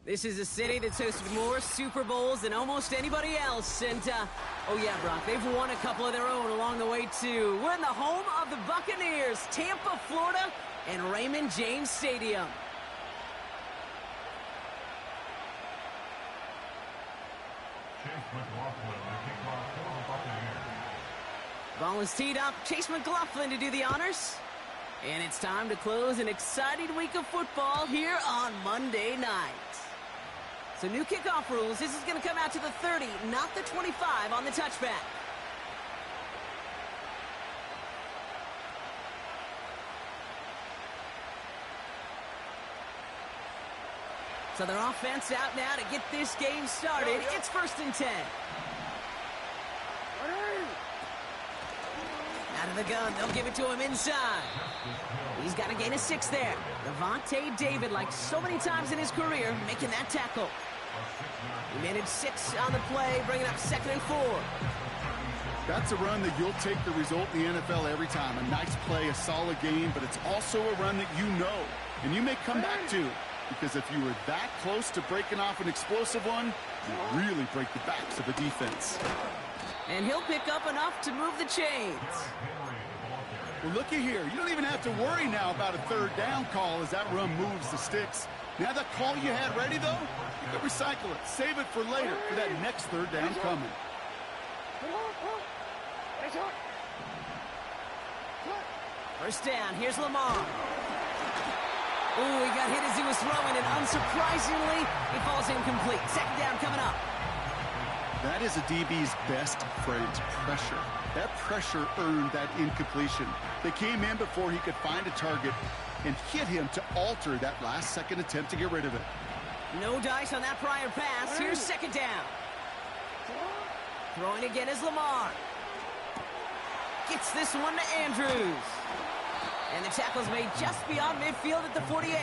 This is a city that's hosted more Super Bowls than almost anybody else. And, oh yeah, Brock, they've won a couple of their own along the way, too. We're in the home of the Buccaneers, Tampa, Florida, and Raymond James Stadium. Ball is teed up. Chase McLaughlin to do the honors. And it's time to close an exciting week of football here on Monday night. So new kickoff rules. This is going to come out to the 30, not the 25 on the touchback. So their offense out now to get this game started. It's 1st and 10. Out of the gun, they'll give it to him inside. He's got to gain a 6 there. Lavonte David, like so many times in his career, making that tackle. He managed 6 on the play, bringing up 2nd and 4. That's a run that you'll take the result in the NFL every time. A nice play, a solid game, but it's also a run that you know, and you may come back to. Because if you were that close to breaking off an explosive one, you really break the backs of a defense. And he'll pick up enough to move the chains. Well, looky here. You don't even have to worry now about a 3rd down call as that run moves the sticks. Now that call you had ready, though, you can recycle it. Save it for later for that next 3rd down coming. First down. Here's Lamar. Ooh, he got hit as he was throwing, and unsurprisingly, he falls incomplete. 2nd down coming up. That is a DB's best friend, pressure. That pressure earned that incompletion. They came in before he could find a target and hit him to alter that last-second attempt to get rid of it. No dice on that prior pass. Here's 2nd down. Throwing again is Lamar. Gets this one to Andrews. And the tackle's made just beyond midfield at the 48.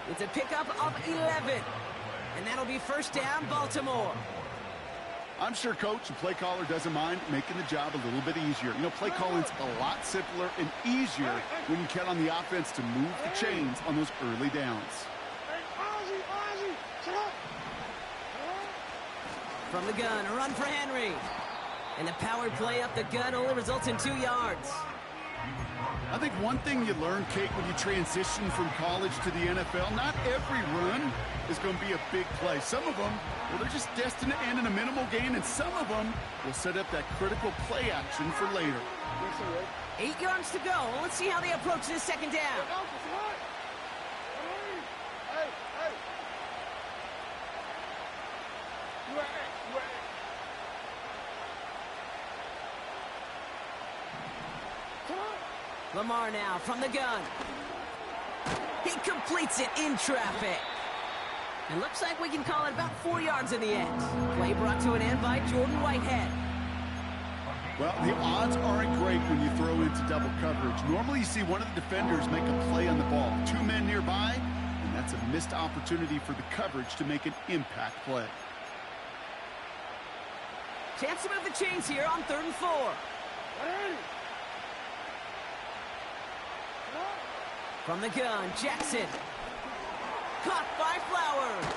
It's a pickup of 11. And that'll be 1st down, Baltimore. I'm sure coach and play caller doesn't mind making the job a little bit easier. You know, play calling's a lot simpler and easier when you count on the offense to move the chains on those early downs. From the gun, a run for Henry. And the power play up the gun only results in 2 yards. I think one thing you learn, Kate, when you transition from college to the NFL, not every run is going to be a big play. Some of them, well, they're just destined to end in a minimal gain, and some of them will set up that critical play action for later. 8 yards to go. Let's see how they approach this 2nd down. Lamar now from the gun. He completes it in traffic. And looks like we can call it about 4 yards in the end. Play brought to an end by Jordan Whitehead. Well, the odds aren't great when you throw into double coverage. Normally you see one of the defenders make a play on the ball. 2 men nearby, and that's a missed opportunity for the coverage to make an impact play. Chance to move the chains here on 3rd and 4. From the gun, Jackson. Caught by Flowers.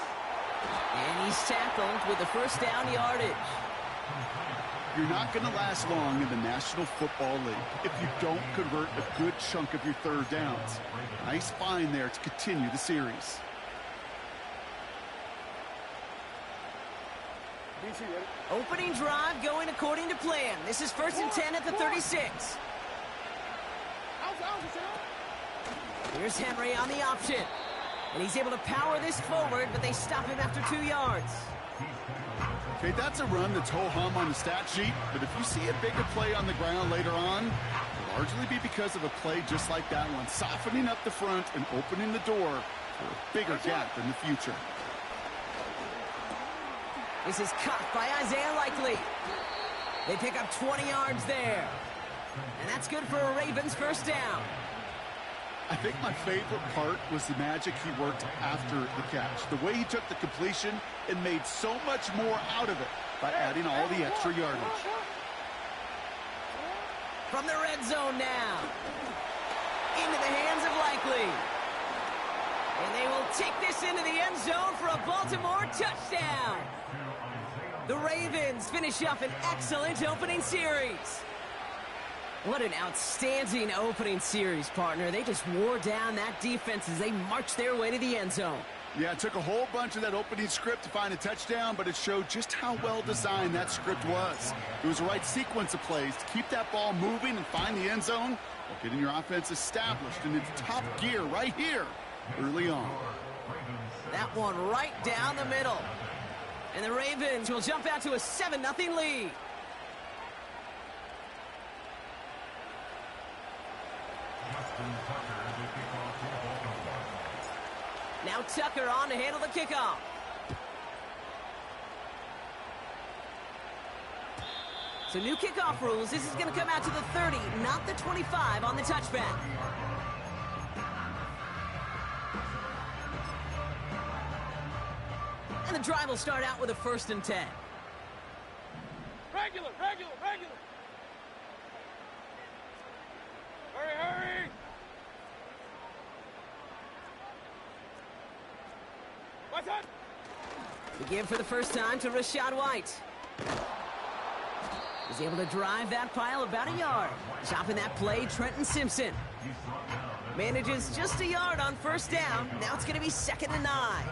And he's tackled with the 1st down yardage. You're not going to last long in the National Football League if you don't convert a good chunk of your 3rd downs. Nice find there to continue the series. Opening drive going according to plan. This is 1st and 10 at the 36. Here's Henry on the option. And he's able to power this forward, but they stop him after 2 yards. Okay, that's a run that's ho-hum on the stat sheet, but if you see a bigger play on the ground later on, it'll largely be because of a play just like that one, softening up the front and opening the door for a bigger gap in the future. This is caught by Isaiah Likely. They pick up 20 yards there. And that's good for a Ravens 1st down. I think my favorite part was the magic he worked after the catch. The way he took the completion and made so much more out of it by adding all the extra yardage. From the red zone now. Into the hands of Likely. And they will take this into the end zone for a Baltimore touchdown. The Ravens finish up an excellent opening series. What an outstanding opening series, partner. They just wore down that defense as they marched their way to the end zone. Yeah, it took a whole bunch of that opening script to find a touchdown, but it showed just how well designed that script was. It was the right sequence of plays to keep that ball moving and find the end zone while getting your offense established in its top gear right here early on. That one right down the middle. And the Ravens will jump out to a 7-0 lead. Now Tucker on to handle the kickoff. So new kickoff rules. This is going to come out to the 30, not the 25 on the touchback. And the drive will start out with a 1st and 10. Regular. Hurry. What's that? The give for the first time to Rachaad White. He's able to drive that pile about a yard. Chopping that play, Trenton Simpson. Manages just a yard on 1st down. Now it's going to be 2nd and 9.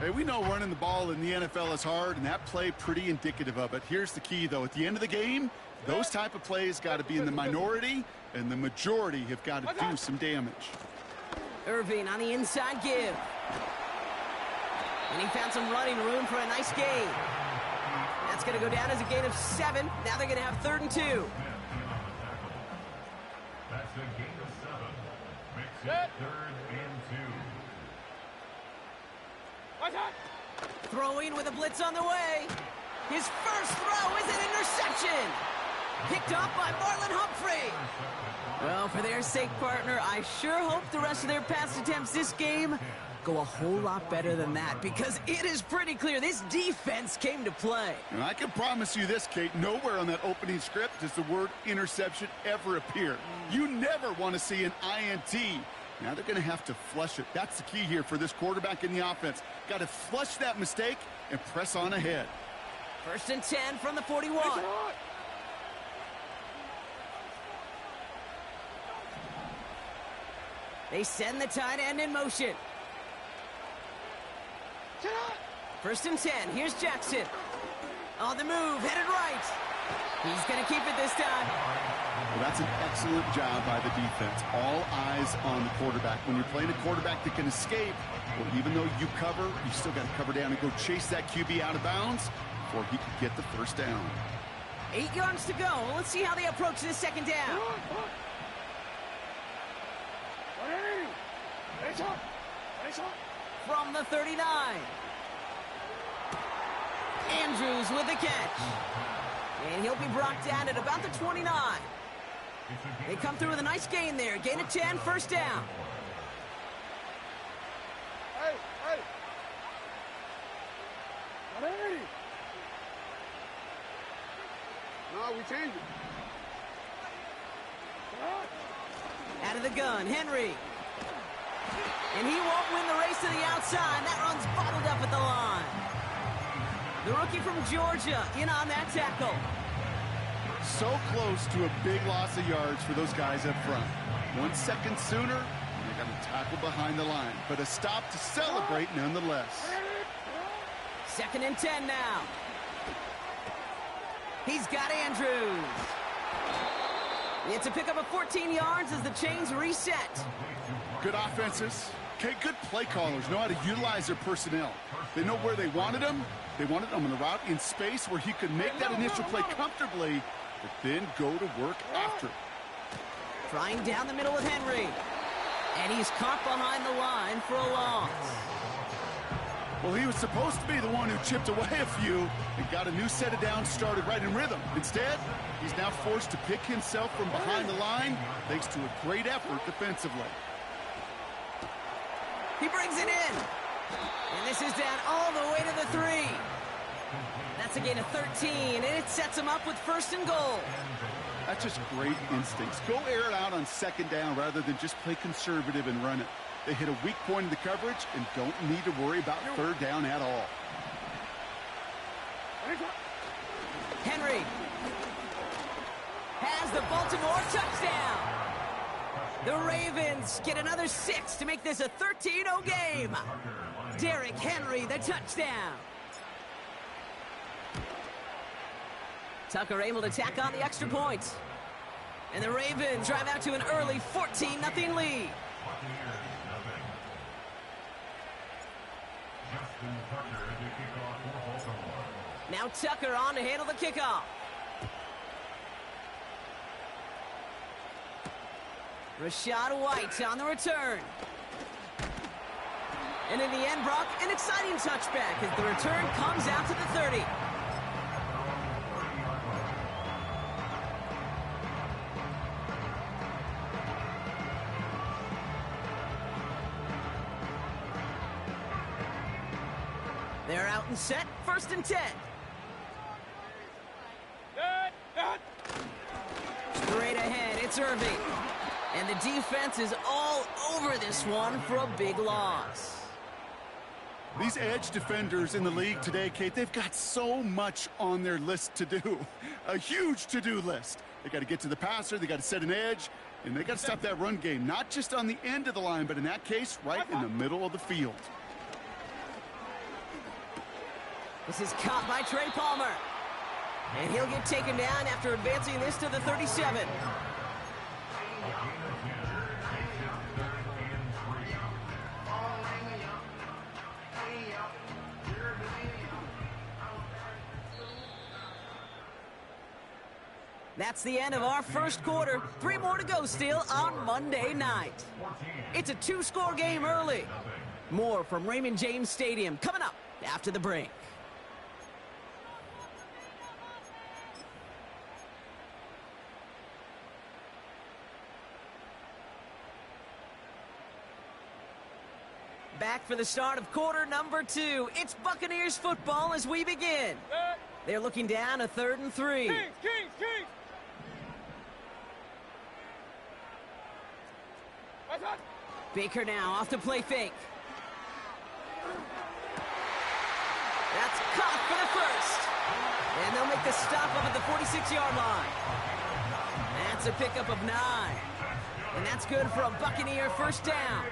Hey, we know running the ball in the NFL is hard, and that play pretty indicative of it. Here's the key, though. At the end of the game, those type of plays got to be in the minority, and the majority have got to do some damage. Irving on the inside give. And he found some running room for a nice gain. That's going to go down as a gain of 7. Now they're going to have 3rd and 2. That's a gain of 7. Makes it 3rd and 2. What's that? Throwing with a blitz on the way. His first throw is an interception. Picked off by Marlon Humphrey. Well, for their sake, partner, I sure hope the rest of their pass attempts this game go a whole lot better than that, because it is pretty clear this defense came to play. And I can promise you this, Kate, nowhere on that opening script does the word interception ever appear. You never want to see an INT. Now they're going to have to flush it. That's the key here for this quarterback in the offense. Got to flush that mistake and press on ahead. 1st and 10 from the 41. They send the tight end in motion. 1st and 10. Here's Jackson. On the move, headed right. He's going to keep it this time. Well, that's an excellent job by the defense. All eyes on the quarterback. When you're playing a quarterback that can escape, well, even though you cover, you still got to cover down and go chase that QB out of bounds before he can get the 1st down. 8 yards to go. Let's see how they approach this 2nd down. From the 39. Andrews with the catch. And he'll be brought down at about the 29. They come through with a nice gain there. Gain of 10, 1st down. Hey. No, we changed it. Out of the gun, Henry. And he won't win the race to the outside. That run's bottled up at the line. The rookie from Georgia in on that tackle. So close to a big loss of yards for those guys up front. 1 second sooner, and they got to tackle behind the line. But a stop to celebrate nonetheless. 2nd and 10 now. He's got Andrews. It's a pickup of 14 yards as the chains reset. Good offenses. Okay, good play callers know how to utilize their personnel. They know where they wanted them. They wanted them on the route in space where he could make that initial play comfortably, but then go to work after. Trying down the middle with Henry. And he's caught behind the line for a loss. Well, he was supposed to be the one who chipped away a few and got a new set of downs started right in rhythm. Instead, he's now forced to pick himself from behind the line thanks to a great effort defensively. He brings it in. And this is down all the way to the 3. That's a gain of 13, and it sets him up with 1st and goal. That's just great instincts. Go air it out on 2nd down rather than just play conservative and run it. They hit a weak point in the coverage and don't need to worry about third down at all. Henry has the Baltimore touchdown. The Ravens get another 6 to make this a 13-0 game. Derrick Henry, the touchdown. Tucker able to tack on the extra point. And the Ravens drive out to an early 14-0 lead. Now Tucker on to handle the kickoff. Rachaad White on the return. And in the end, Brock, an exciting touchback as the return comes out to the 30. They're out and set, 1st and 10. Straight ahead, it's Irving. And the defense is all over this one for a big loss. These edge defenders in the league today, Kate, they've got so much on their list to do. A huge to-do list. They got to get to the passer, they got to set an edge, and they got to stop that run game. Not just on the end of the line, but in that case, right in the middle of the field. This is caught by Trey Palmer. And he'll get taken down after advancing this to the 37. That's the end of our first quarter. 3 more to go still on Monday night. It's a 2-score game early. More from Raymond James Stadium coming up after the break. Back for the start of quarter number 2. It's Buccaneers football as we begin. They're looking down a 3rd and 3. Kings! Baker now off the play fake. That's caught for the first. And they'll make the stop up at the 46-yard line. That's a pickup of 9. And that's good for a Buccaneer first down.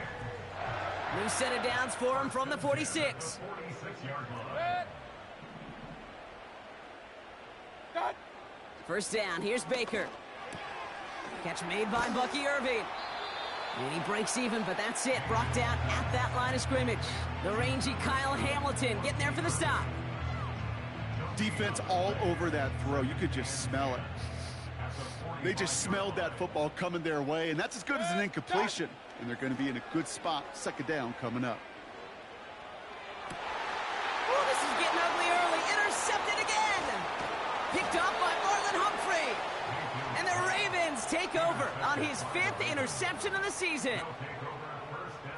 New set of downs for him from the 46. First down, here's Baker. Catch made by Bucky Irving. And he breaks even, but that's it. Brought down at that line of scrimmage. The rangy Kyle Hamilton getting there for the stop. Defense all over that throw. You could just smell it. They just smelled that football coming their way, and that's as good as an incompletion. And they're going to be in a good spot. 2nd down coming up. Oh, this is getting ugly early. Intercepted again. Picked off by Marlon Humphrey. And the Ravens take over on his 5th interception of the season.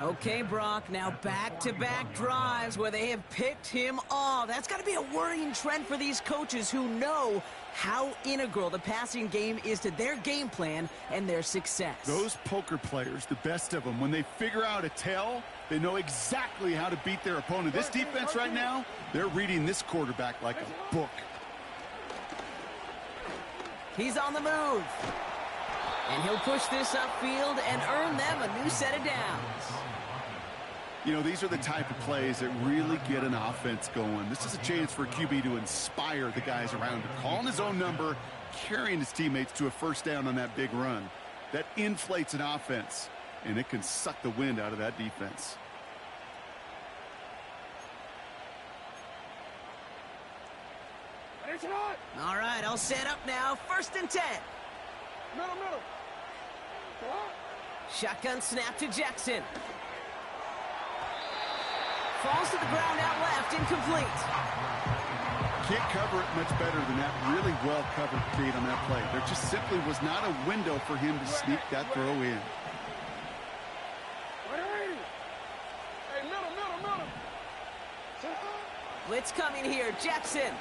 Okay, Brock, now back-to-back drives where they have picked him off. That's got to be a worrying trend for these coaches who know how integral the passing game is to their game plan and their success. Those poker players, the best of them, when they figure out a tell, they know exactly how to beat their opponent. This defense right now, they're reading this quarterback like a book. He's on the move. And he'll push this upfield and earn them a new set of downs. You know, these are the type of plays that really get an offense going. This is a chance for a QB to inspire the guys around him. Calling his own number, carrying his teammates to a first down on that big run. That inflates an offense, and it can suck the wind out of that defense. All right, all set up now. 1st and 10. Middle. Shotgun snap to Jackson. Falls to the ground out left, incomplete. Can't cover it much better than that. Really well covered, Kate, on that play. There just simply was not a window for him to sneak that throw in. Hey, middle. Blitz coming here, Jackson.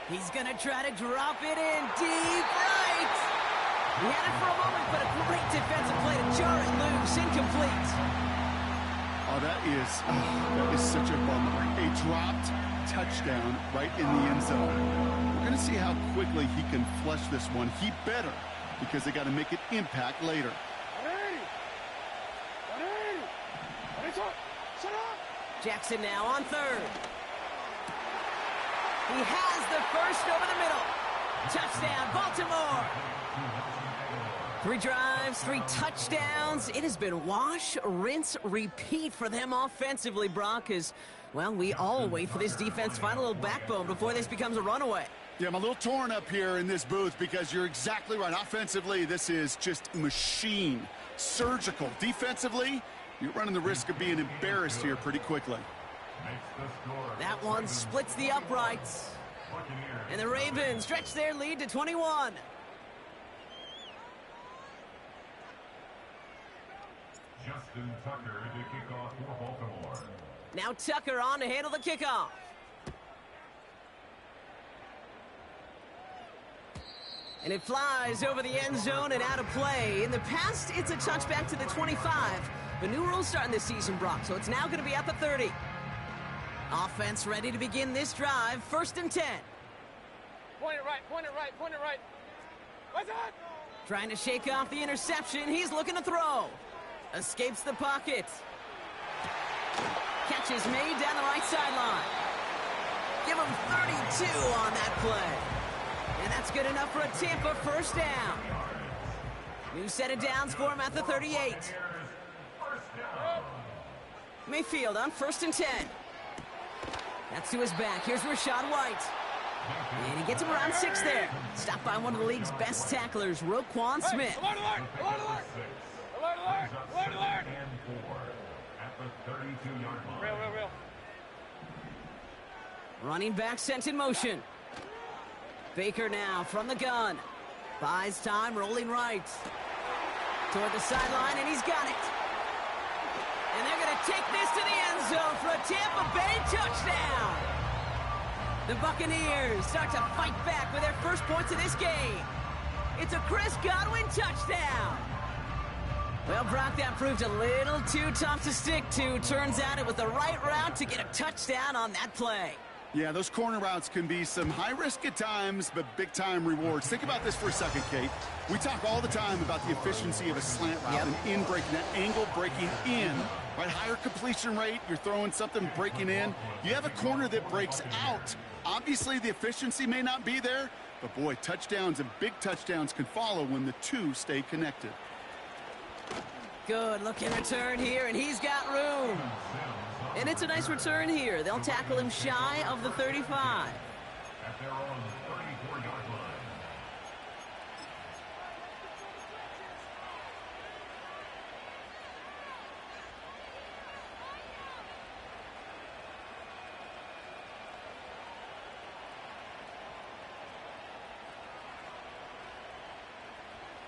He's gonna try to drop it in deep right. He had it for a moment, but a great defensive play to jar it loose, incomplete. Oh, that is such a bummer. A dropped touchdown right in the end zone. We're going to see how quickly he can flush this one. He better, because they got to make an impact later. Jackson now on third. He has the first over the middle. Touchdown, Baltimore. 3 drives, 3 touchdowns. It has been wash, rinse, repeat for them offensively, Brock, as, well, we all wait for this defense to find a little backbone before this becomes a runaway. Yeah, I'm a little torn up here in this booth because you're exactly right. Offensively, this is just machine, surgical. Defensively, you're running the risk of being embarrassed here pretty quickly. That one splits the uprights. And the Ravens stretch their lead to 21. Justin Tucker to kick off for Baltimore. Now Tucker on to handle the kickoff. And it flies over the end zone and out of play. In the past, it's a touchback to the 25. The new rules starting this season, Brock, so it's now going to be at the 30. Offense ready to begin this drive. 1st and 10. Point it right, point it right, point it right. What's that? Trying to shake off the interception. He's looking to throw. Escapes the pocket. Catch is made down the right sideline. Give him 32 on that play. And that's good enough for a Tampa first down. New set of downs for him at the 38. Mayfield on 1st and 10. That's to his back. Here's Rachaad White. And he gets him around 6 there. Stopped by one of the league's best tacklers, Roquan Smith. Alert, alert, alert, alert. Alert, alert, alert, alert. And 4 at the 32-yard line. Real. Running back sent in motion. Baker now from the gun. Buys time, rolling right. Toward the sideline, and he's got it. And they're going to take this to the end zone for a Tampa Bay touchdown. The Buccaneers start to fight back with their first points of this game. It's a Chris Godwin touchdown. Well, Brock, that proved a little too tough to stick to. Turns out it was the right route to get a touchdown on that play. Yeah, those corner routes can be some high risk at times, but big-time rewards. Think about this for a second, Kate. We talk all the time about the efficiency of a slant route and in breaking, that angle breaking in. Right, higher completion rate, you're throwing something breaking in. You have a corner that breaks out. Obviously, the efficiency may not be there, but boy, touchdowns and big touchdowns can follow when the two stay connected. Good looking return here, and he's got room. And it's a nice return here. They'll tackle him shy of the 35. At their own 34-yard line.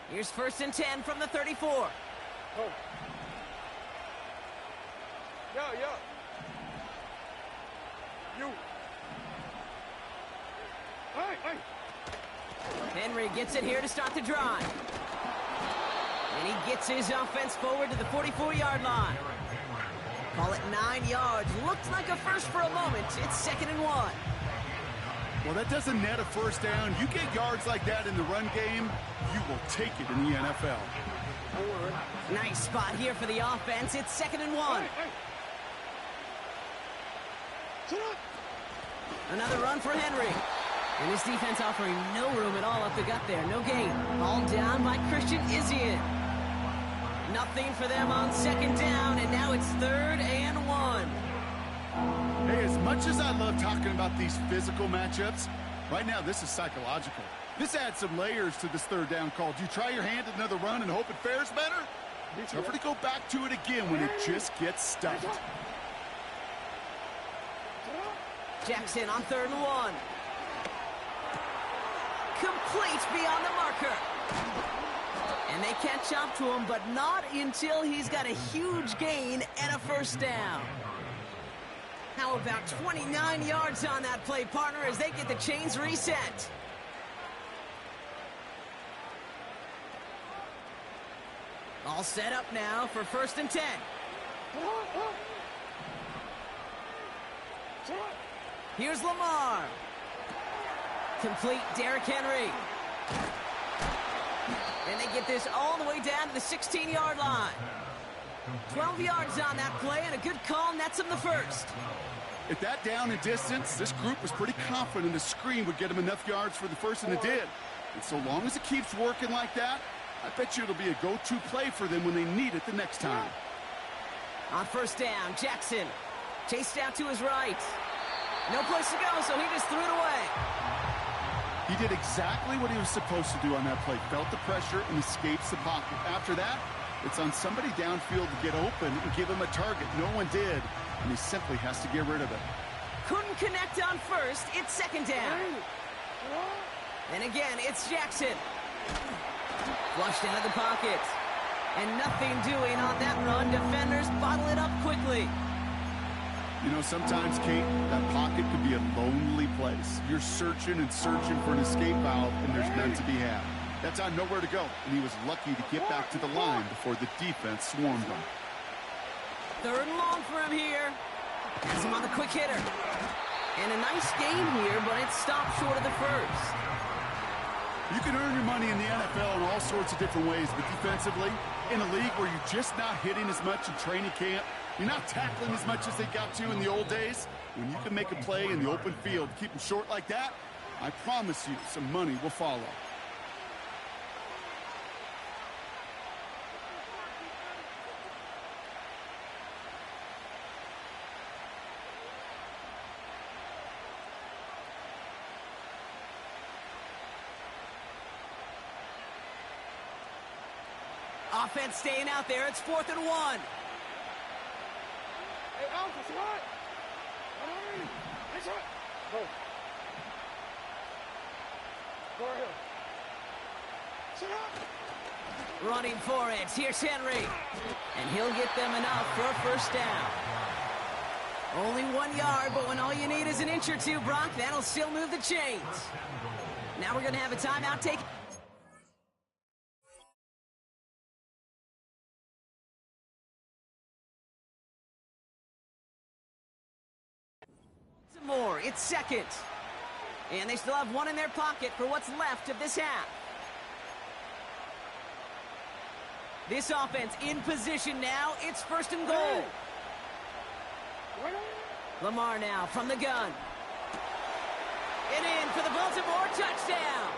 Here's 1st and 10 from the 34. Oh. Yo. You. Hey. Henry gets it here to start the drive. And he gets his offense forward to the 44-yard line. Call it 9 yards. Looked like a first for a moment. It's 2nd and 1. Well, that doesn't net a first down. You get yards like that in the run game, you will take it in the NFL. Nice spot here for the offense. It's 2nd and 1. Hey. Sit up. Another run for Henry. And this defense offering no room at all up the gut there. No gain. All down by Christian Izien. Nothing for them on 2nd down, and now it's 3rd and 1. Hey, as much as I love talking about these physical matchups, right now this is psychological. This adds some layers to this 3rd down call. Do you try your hand at another run and hope it fares better? Tougher to go back to it again when it just gets stuffed. Jackson on 3rd and 1. Complete beyond the marker. And they catch up to him, but not until he's got a huge gain and a first down. How about 29 yards on that play, partner, as they get the chains reset. All set up now for 1st and 10. Here's Lamar. Complete Derrick Henry. And they get this all the way down to the 16-yard line. 12 yards on that play, and a good call nets him the first. At that down and distance, this group was pretty confident the screen would get him enough yards for the first, and it did. And so long as it keeps working like that, I bet you it'll be a go-to play for them when they need it the next time. On first down, Jackson chased out to his right. No place to go, so he just threw it away. He did exactly what he was supposed to do on that play. Felt the pressure and escapes the pocket. After that, it's on somebody downfield to get open and give him a target. No one did, and he simply has to get rid of it. Couldn't connect on first. It's second down. And again, it's Jackson. Flushed out of the pocket. And nothing doing on that run. Defenders bottle it up quickly. You know, sometimes, Kate, that pocket could be a lonely place. You're searching and searching for an escape valve, and there's none to be had. That time, nowhere to go, and he was lucky to get back to the line before the defense swarmed him. Third and long for him here. Has him on the quick hitter. And a nice game here, but it stopped short of the first. You can earn your money in the NFL in all sorts of different ways, but defensively, in a league where you're just not hitting as much in training camp, you're not tackling as much as they got to in the old days, when you can make a play in the open field, keep them short like that, I promise you some money will follow. Offense staying out there. It's 4th and 1. Hey, out, that's right. That's right. Go. Go ahead. Sit up. Running for it. Here's Henry. And he'll get them enough for a first down. Only 1 yard, but when all you need is an inch or two, Brock, that'll still move the chains. Now we're going to have a timeout taken. More. It's second. And they still have one in their pocket for what's left of this half. This offense in position now. It's 1st and goal. Lamar now from the gun. And in for the Baltimore touchdown.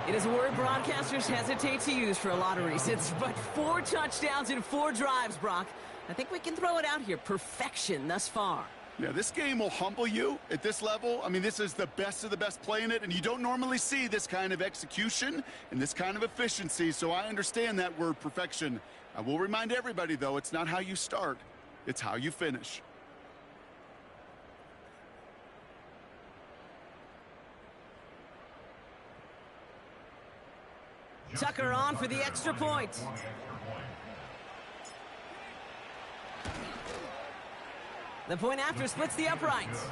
It is a word broadcasters hesitate to use for a lot of reasons, but 4 touchdowns in 4 drives, Brock. I think we can throw it out here. Perfection thus far. Yeah, this game will humble you at this level. I mean, this is the best of the best playing it, and you don't normally see this kind of execution and this kind of efficiency, so I understand that word perfection. I will remind everybody, though, it's not how you start, it's how you finish. Tucker on for the extra point. The point after splits the uprights.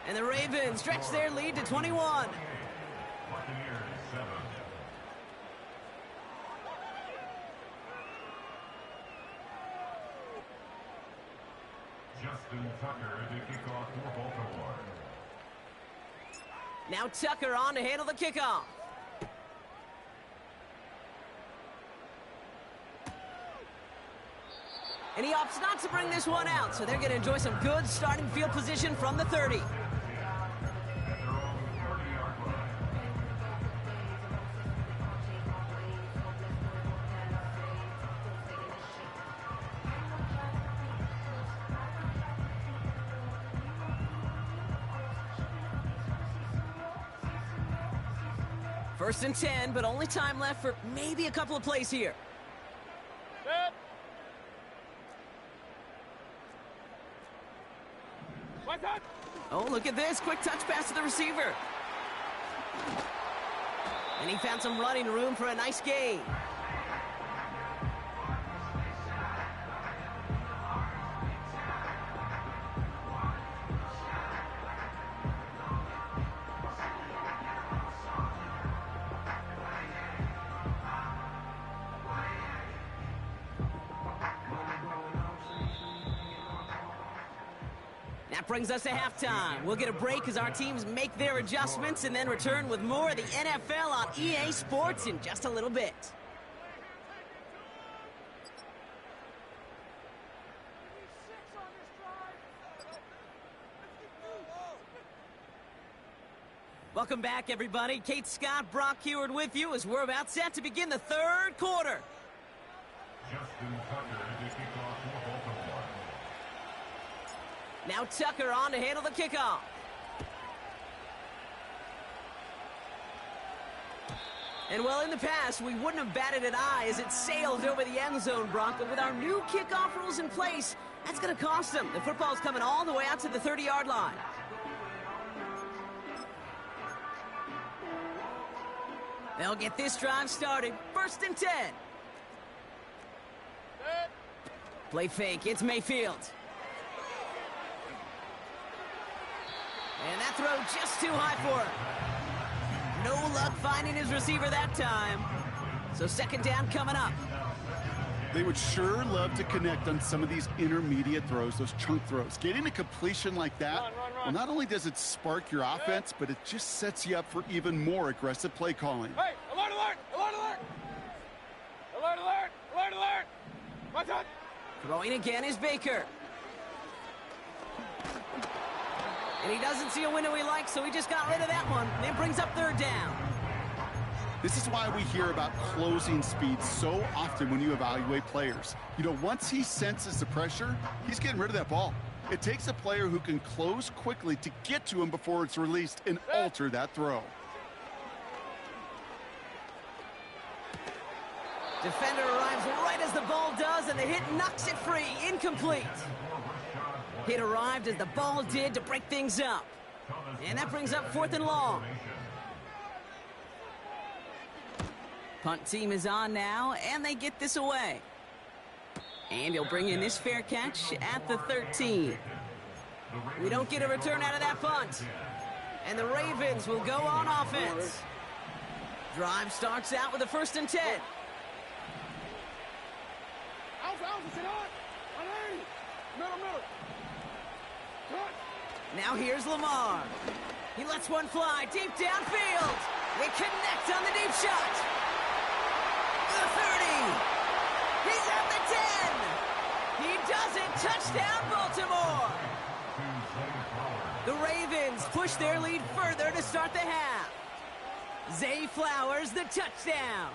And the Ravens stretch their lead to 21. Buccaneers 7. Justin Tucker to kick off for Baltimore. Now Tucker on to handle the kickoff. And he opts not to bring this one out, so they're going to enjoy some good starting field position from the 30. At their own 30-yard line. First and 10, but only time left for maybe a couple of plays here. Set. What's that? Oh, look at this. Quick touch pass to the receiver. And he found some running room for a nice gain. That brings us to halftime. We'll get a break as our teams make their adjustments and then return with more of the NFL on EA Sports in just a little bit. Welcome back, everybody. Kate Scott, Brock Heward with you as we're about set to begin the third quarter. Justin Tucker to kick off for Baltimore. Now Tucker on to handle the kickoff. And well, in the past, we wouldn't have batted an eye as it sailed over the end zone, Brock. But with our new kickoff rules in place, that's going to cost them. The football's coming all the way out to the 30-yard line. They'll get this drive started. 1st and 10. Play fake. It's Mayfield. And that throw just too high for him. No luck finding his receiver that time. So 2nd down coming up. They would sure love to connect on some of these intermediate throws, those chunk throws. Getting a completion like that, Run. well, not only does it spark your offense, but it just sets you up for even more aggressive play calling. Hey, alert, alert, alert, alert! Alert, alert, alert, alert! What's up? Throwing again is Baker. And he doesn't see a window he likes, so he just got rid of that one. And it brings up 3rd down. This is why we hear about closing speed so often when you evaluate players. You know, once he senses the pressure, he's getting rid of that ball. It takes a player who can close quickly to get to him before it's released and alter that throw. Defender arrives right as the ball does, and the hit knocks it free. Incomplete. Hit arrived as the ball did to break things up. And that brings up 4th and long. Punt team is on now, and they get this away. And he'll bring in this fair catch at the 13. We don't get a return out of that punt. And the Ravens will go on offense. Drive starts out with a 1st and 10. Now here's Lamar. He lets one fly deep downfield. They connect on the deep shot. The 30. He's at the 10. He does it. Touchdown, Baltimore. The Ravens push their lead further to start the half. Zay Flowers, the touchdown.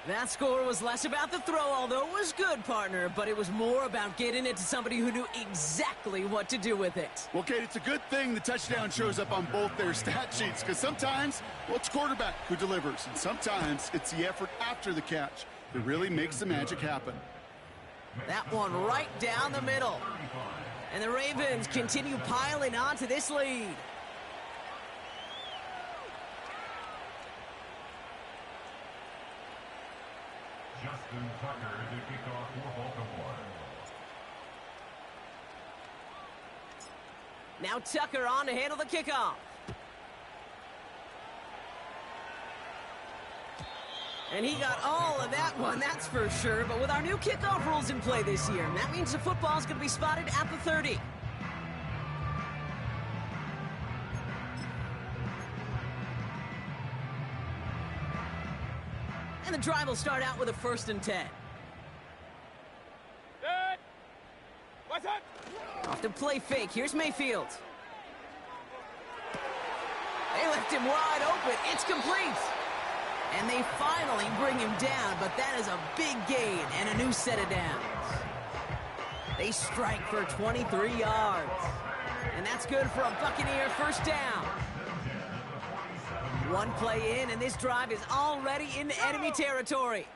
That score was less about the throw, although it was good, partner, but it was more about getting it to somebody who knew exactly what to do with it. Well, Kate, it's a good thing the touchdown shows up on both their stat sheets, because sometimes, well, it's quarterback who delivers, and sometimes it's the effort after the catch that really makes the magic happen. That one right down the middle. And the Ravens continue piling on to this lead. Justin Tucker to kick off for Baltimore. Now Tucker on to handle the kickoff. And he got all of that one, that's for sure. But with our new kickoff rules in play this year, that means the football's going to be spotted at the 30. And the drive will start out with a 1st and 10. Good. What's up? Off the play fake. Here's Mayfield. They left him wide open. It's complete. And they finally bring him down, but that is a big gain and a new set of downs. They strike for 23 yards. And that's good for a Buccaneer 1st down. One play in, and this drive is already into enemy territory.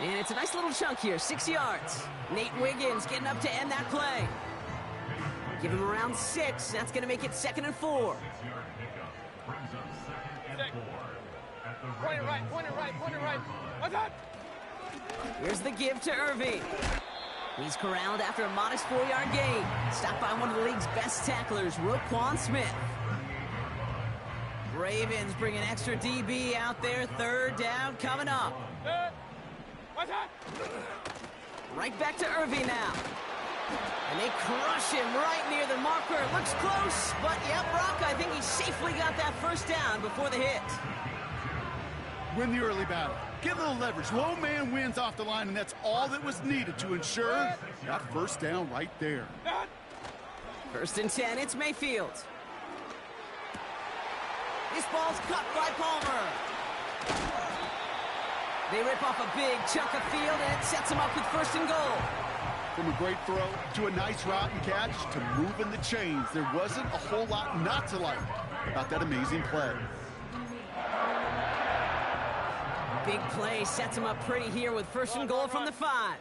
And it's a nice little chunk here, 6 yards. Nate Wiggins getting up to end that play. Give him around 6. That's going to make it 2nd and 4. 6-yard pickup brings up 2nd and 4. At the Point it right, point it right, point it right. What's up? Here's the give to Irving. He's corralled after a modest 4-yard gain. Stopped by one of the league's best tacklers, Roquan Smith. Ravens bring an extra DB out there. Third down coming up. Right back to Irving now. And they crush him right near the marker. Looks close, but yeah, Brock, I think he safely got that first down before the hit. Win the early battle. Get a little leverage. Low man wins off the line, and that's all that was needed to ensure that first down right there. First and 10, it's Mayfield. This ball's cut by Palmer. They rip off a big chunk of field, and it sets them up with first and goal. From a great throw to a nice route and catch to moving the chains, there wasn't a whole lot not to like about that amazing play. Big play sets him up pretty here with first and goal from the 5.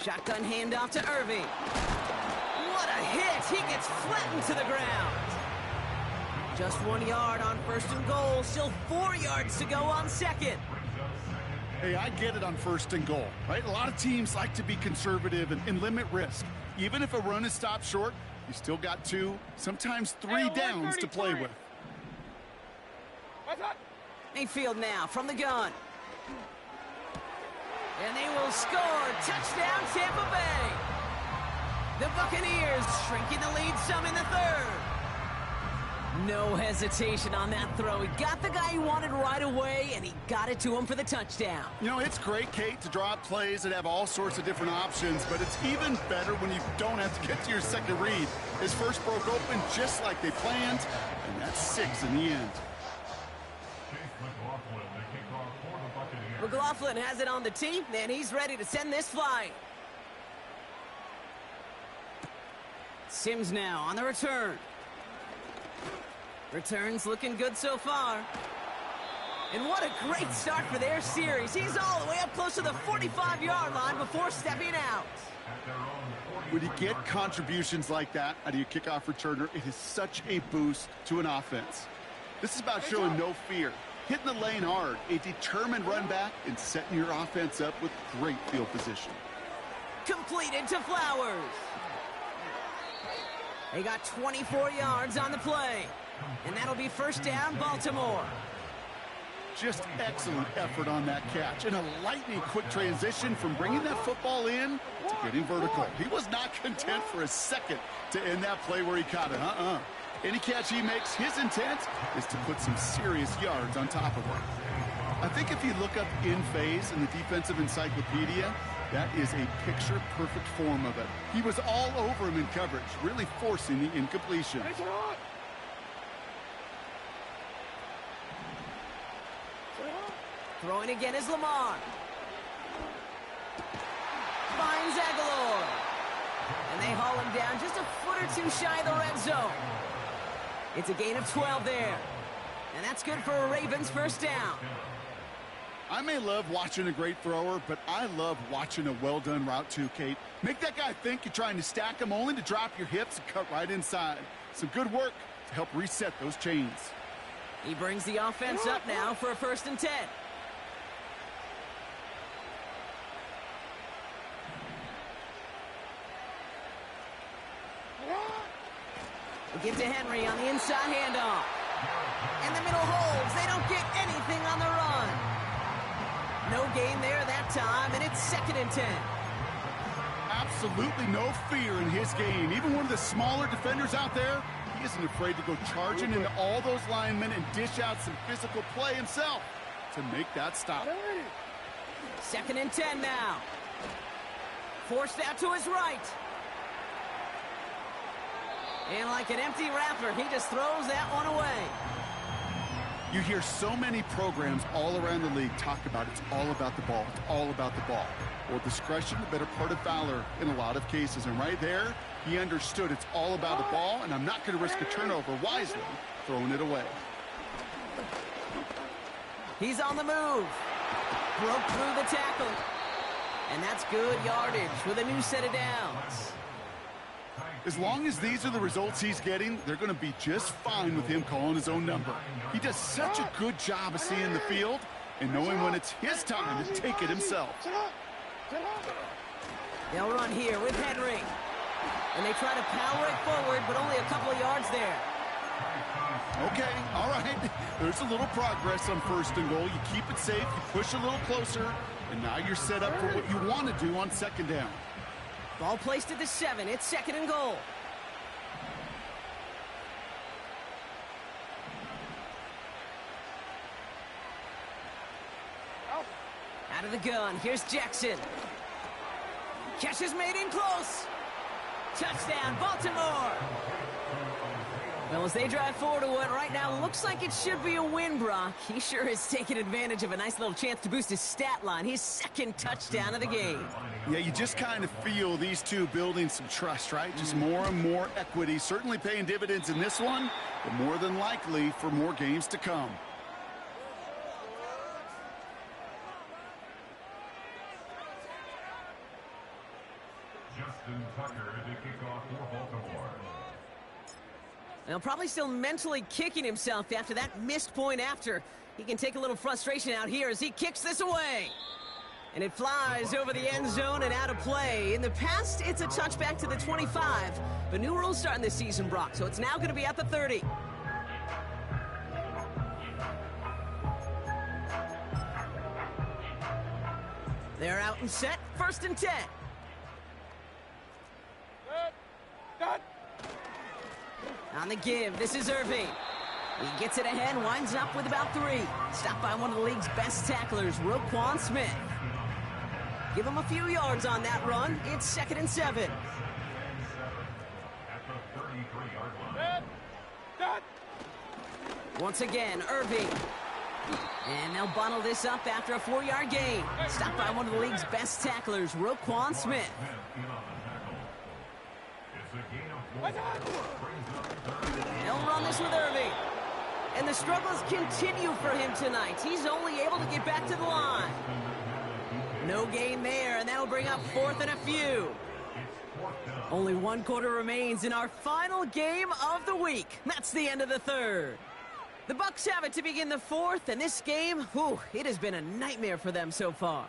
Shotgun handoff to Irving. What a hit! He gets flattened to the ground. Just 1 yard on first and goal. Still 4 yards to go on second. Hey, I get it on first and goal, right? A lot of teams like to be conservative and limit risk. Even if a run is stopped short, you still got 2, sometimes 3 downs to play with. Mayfield now from the gun. And they will score. Touchdown, Tampa Bay. The Buccaneers shrinking the lead some in the third. No hesitation on that throw. He got the guy he wanted right away, and he got it to him for the touchdown. You know, it's great, Kate, to draw up plays that have all sorts of different options, but it's even better when you don't have to get to your second read. His first broke open just like they planned, and that's 6 in the end. McLaughlin has it on the tee, and he's ready to send this flying. Sims now on the return. Returns looking good so far. And what a great start for their series. He's all the way up close to the 45-yard line before stepping out. When you get contributions like that out of your kickoff returner, it is such a boost to an offense. This is about showing no fear, hitting the lane hard, a determined run back, and setting your offense up with great field position. Completed to Flowers. They got 24 yards on the play. And that'll be first down, Baltimore. Just excellent effort on that catch. And a lightning quick transition from bringing that football in to getting vertical. He was not content for a second to end that play where he caught it. Any catch he makes, his intent is to put some serious yards on top of it. I think if you look up in phase in the defensive encyclopedia, that is a picture-perfect form of it. He was all over him in coverage, really forcing the incompletion. Throwing again is Lamar. Finds Aguilar. And they haul him down just a foot or two shy of the red zone. It's a gain of 12 there. And that's good for a Ravens first down. I may love watching a great thrower, but I love watching a well-done route too, Kate. Make that guy think you're trying to stack him only to drop your hips and cut right inside. Some good work to help reset those chains. He brings the offense up now for a first and 10. We get to Henry on the inside handoff. And the middle holds. They don't get anything on the run. No gain there that time, and it's second and 10. Absolutely no fear in his game. Even one of the smaller defenders out there, he isn't afraid to go charging into all those linemen and dish out some physical play himself to make that stop. Second and 10 now. Forced out to his right. And like an empty wrapper, he just throws that one away. You hear so many programs all around the league talk about it's all about the ball. It's all about the ball. Well, discretion, the better part of valor in a lot of cases. And right there, he understood it's all about the ball, and I'm not going to risk a turnover wisely, throwing it away. He's on the move. Broke through the tackle. And that's good yardage with a new set of downs. As long as these are the results he's getting, they're going to be just fine with him calling his own number. He does such a good job of seeing the field and knowing when it's his time to take it himself. They'll run here with Henry. And they try to power it forward, but only a couple of yards there. Okay, all right. There's a little progress on 1st and goal. You keep it safe, you push a little closer, and now you're set up for what you want to do on 2nd down. Ball placed at the 7. It's 2nd and goal. Out of the gun. Here's Jackson. Catch is made in close. Touchdown, Baltimore. Well, as they drive forward to what right now looks like it should be a win, Brock, he sure is taking advantage of a nice little chance to boost his stat line. His 2nd touchdown of the game. Yeah, you just kind of feel these two building some trust, right? Just more and more equity. Certainly paying dividends in this one, but more than likely for more games to come. Justin Tucker to kick off for Baltimore. Now, probably still mentally kicking himself after that missed point after. He can take a little frustration out here as he kicks this away. And it flies over the end zone and out of play. In the past, it's a touchback to the 25. But new rules starting this season, Brock, so it's now going to be at the 30. They're out and set. 1st and 10. Done. On the give, this is Irving. He gets it ahead, winds up with about 3. Stopped by one of the league's best tacklers, Roquan Smith. Give him a few yards on that run. It's 2nd and 7. At the 33-yard line. Done. Once again, Irving. And they'll bottle this up after a 4-yard gain. Stopped by one of the league's best tacklers, Roquan Smith. In on the tackle. It's a gain of 4. Brings up 3rd. They'll run this with Irving. And the struggles continue for him tonight. He's only able to get back to the line. No gain there, and that'll bring up 4th and a few. Only 1 quarter remains in our final game of the week. That's the end of the 3rd. The Bucs have it to begin the 4th, and this game, whew, it has been a nightmare for them so far.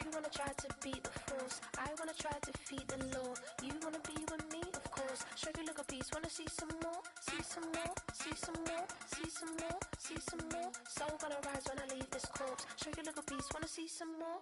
You wanna try to beat the force, I wanna try to defeat the law. You wanna be with me, of course. Show you a little piece, wanna see some more, see some more, see some more, see some more, see some more. Soul gonna rise when I leave this corpse. Show you a little piece, wanna see some more.